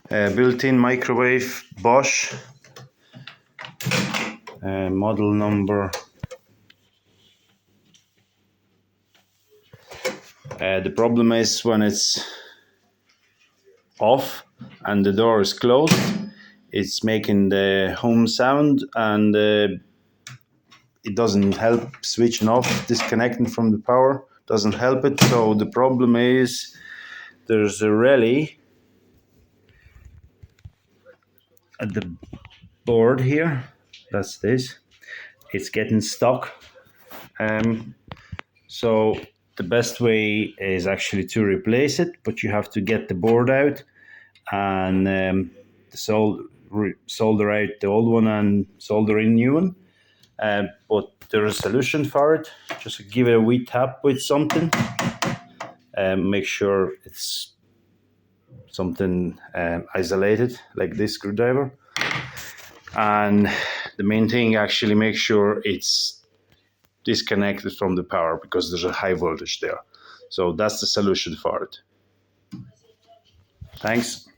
Built-in microwave Bosch, model number. The problem is when it's off and the door is closed, it's making the home sound, and it doesn't help switching off, disconnecting from the power doesn't help it. So the problem is there's a relay at the board here. That's this. It's getting stuck. So the best way is actually to replace it, but you have to get the board out and solder out the old one and solder in new one. But there's a solution for it. Just give it a wee tap with something. Make sure it's something isolated, like this screwdriver. And the main thing, actually make sure it's disconnected from the power, because there's a high voltage there. So that's the solution for it. Thanks.